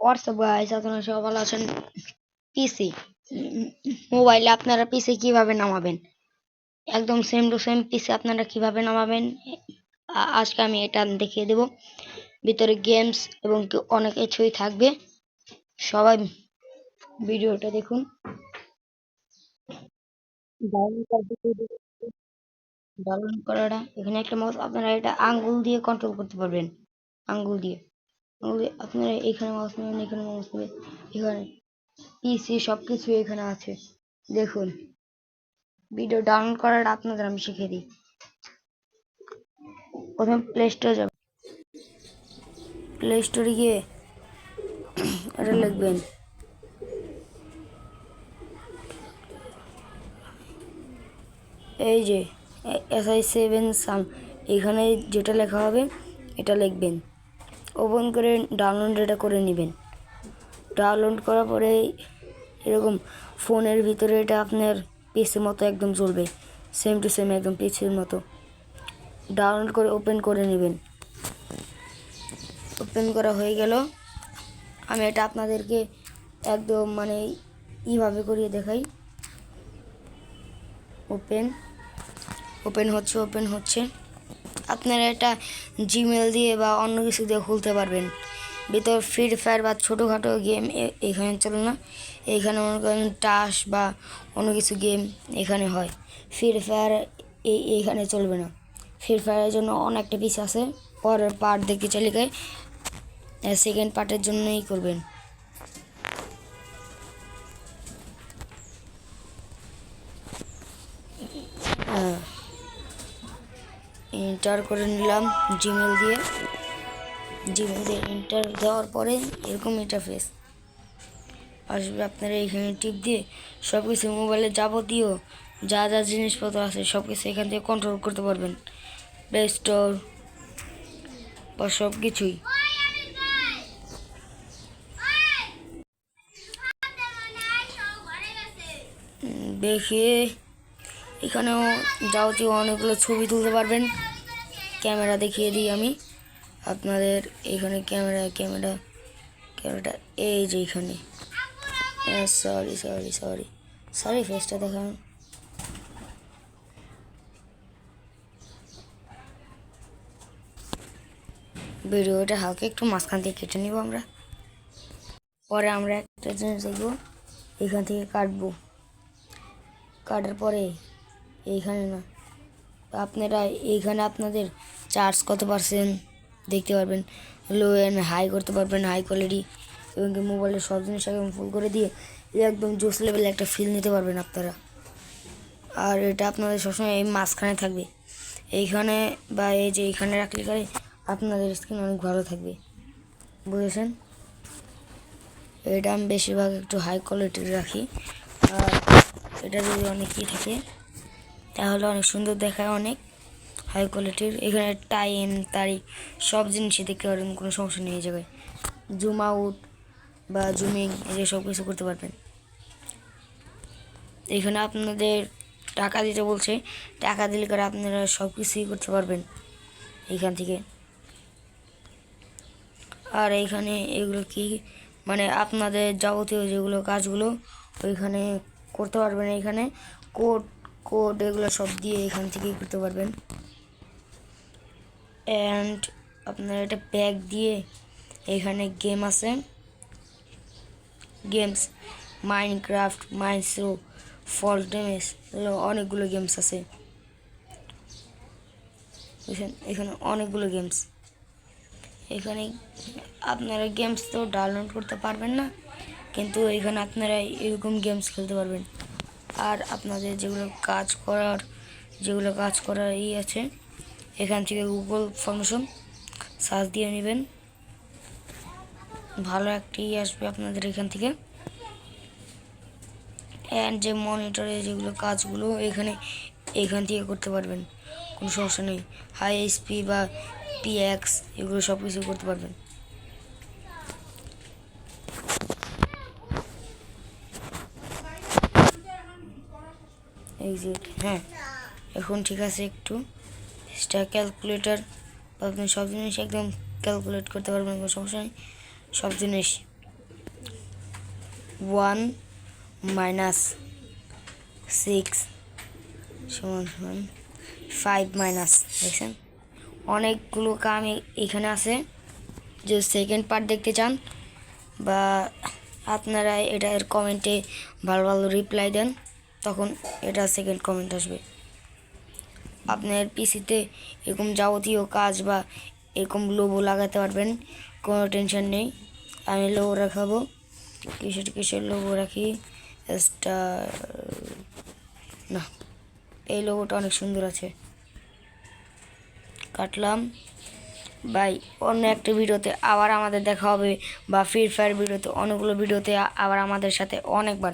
WhatsApp guys, আপনারা সবাই ভালো আছেন? পিসি মোবাইলে আপনারা পিসি কিভাবে নামাবেন, একদম সেম টু সেম পিসি আপনারা কিভাবে নামাবেন আজকে আমি এটা দেখিয়ে দেব। ভিতরে গেমস এবং অনেক কিছুই থাকবে, সবাই ভিডিওটা দেখুন। ডাউনলোড করাটা এখানে একটা মাউস, আপনারা এটা আঙ্গুল দিয়ে কন্ট্রোল করতে পারবেন। আঙ্গুল দিয়ে আপনারা এখানে মাউস নেবেন, এখানে মাউস নেবেন, এখানে পিসি সবকিছু এখানে আছে। দেখুন, ভিডিও ডাউনলোড করাটা আপনাদের আমি শিখিয়ে দিই। প্রথমে প্লে স্টোরে যাবেন, প্লে স্টোরে গিয়ে এটা লিখবেন এই যে SI7 সাম, এখানে যেটা লেখা হবে এটা লিখবেন, ওপেন করে ডাউনলোড এটা করে নেবেন। ডাউনলোড করার পরে এরকম ফোনের ভিতরে এটা আপনার পিসির মতো একদম চলবে, সেম টু সেম একদম পিসির মতো। ডাউনলোড করে ওপেন করে নেবেন। ওপেন করা হয়ে গেল, আমি এটা আপনাদেরকে একদম মানে এইভাবে করিয়ে দেখাই। ওপেন হচ্ছে। আপনারা এটা জিমেল দিয়ে বা অন্য কিছু দিয়ে খুলতে পারবেন। ভিতর ফ্রি ফায়ার বা ছোটোখাটো গেম এখানে চলে না, এখানে মনে করেন টাস বা অন্য কিছু গেম এখানে হয়। ফ্রি ফায়ার এইখানে চলবে না। ফ্রি ফায়ারের জন্য অনেকটা পিস আছে, পরের পার্ট দেখতে চলে গেলে সেকেন্ড পার্টের জন্যই করবেন। এন্টার করে নিলাম জিমেল দিয়ে এন্টার দেওয়ার পরে এরকম ইন্টারফেস আসবে। আপনারা এখানে টিপ দিয়ে সব কিছু মোবাইলে যাবতীয় যা যা জিনিসপত্র আছে সব কিছু এখান থেকে কন্ট্রোল করতে পারবেন, প্লে স্টোর বা সব কিছুই। দেখে এখানেও যাবতীয় অনেকগুলো ছবি তুলতে পারবেন। ক্যামেরা দেখিয়ে দিই আমি আপনাদের, এখানে ক্যামেরাটা এই যে এখানে, সরি ফেসটা দেখান। ভিডিওটা হালকা একটু মাঝখান থেকে কেটে নিব আমরা। পরে আমরা একটা জিনিস দেখবো, এখান থেকে কাটার পরে এইখানে না, আপনারা এইখানে আপনাদের চার্জ কত পার্সেন্ট দেখতে পারবেন, লো অ্যান্ড হাই করতে পারবেন, হাই কোয়ালিটি, এবং মোবাইলের সব জিনিস একদম ফুল করে দিয়ে একদম জোস লেভেলে একটা ফিল নিতে পারবেন আপনারা। আর এটা আপনাদের সবসময় এই মাঝখানে থাকবে, এইখানে বা এই যে এইখানে রাখলে করে আপনাদের স্ক্রিন অনেক ভালো থাকবে, বুঝেছেন? এটা আমি বেশিরভাগ একটু হাই কোয়ালিটির রাখি, আর এটা যদি অনেকই থাকে তাহলে অনেক সুন্দর দেখায়, অনেক হাই কোয়ালিটির। এখানে টাইম তারিখ সব জিনিসই দেখতে পারবেন, কোনো সমস্যা নেই। এই জায়গায় জুম আউট বা জুমিং এই যে সব কিছু করতে পারবেন। এখানে আপনাদের টাকা দিতে বলছে, টাকা দিলে করে আপনারা সব কিছুই করতে পারবেন এইখান থেকে। আর এইখানে এগুলো কি মানে আপনাদের যাবতীয় যেগুলো কাজগুলো ওইখানে করতে পারবেন। এখানে কোড এগুলো সব দিয়ে এখান থেকেই করতে পারবেন। অ্যান্ড আপনারা এটা ব্যাগ দিয়ে এখানে গেম আছে, গেমস মাইনক্রাফট, মাইনসো, ফল ড্যামেজ, অনেকগুলো গেমস আছে। এখানে অনেকগুলো গেমস, এখানে আপনারা গেমস তো ডাউনলোড করতে পারবেন না, কিন্তু এখানে আপনারা এরকম গেমস খেলতে পারবেন। আর আপনাদের যেগুলো কাজ করার আছে, এখান থেকে গুগল ফাংশন সার্চ দিয়ে নেবেন, ভালো একটি আসবে আপনাদের এখান থেকে। অ্যান্ড যে মনিটরে যেগুলো কাজগুলো এখান থেকে করতে পারবেন, কোনো সমস্যা নেই। হাই এসপি বা PX এগুলো সব কিছু করতে পারবেন। এই যে হ্যাঁ, এখন ঠিক আছে। একটু ক্যালকুলেটর, আপনি সব জিনিস একদম ক্যালকুলেট করতে পারবেন, কোনো সমস্যা নেই। সব জিনিস 1 মাইনাস 6 সমান সমান 5 মাইনাস, দেখছেন অনেকগুলো কাম এখানে আছে। যে সেকেন্ড পার্ট দেখতে চান বা আপনারা এটার কমেন্টে ভালো ভালো রিপ্লাই দেন, তখন এটা সেকেন্ড কমেন্ট আসবে। আপনার পিসিতে এরকম যাবতীয় কাজ বা এরকম লোগো লাগাতে পারবেন, কোনো টেনশন নেই। আমি লোগো রাখাবো, কিসের লোগো রাখি, স্টার না, এই লোগোটা অনেক সুন্দর আছে, কাটলাম। বাই, অন্য একটা ভিডিওতে আবার আমাদের দেখা হবে, বা ফ্রি ফায়ার ভিডিওতে, অনেকগুলো ভিডিওতে আবার আমাদের সাথে অনেকবার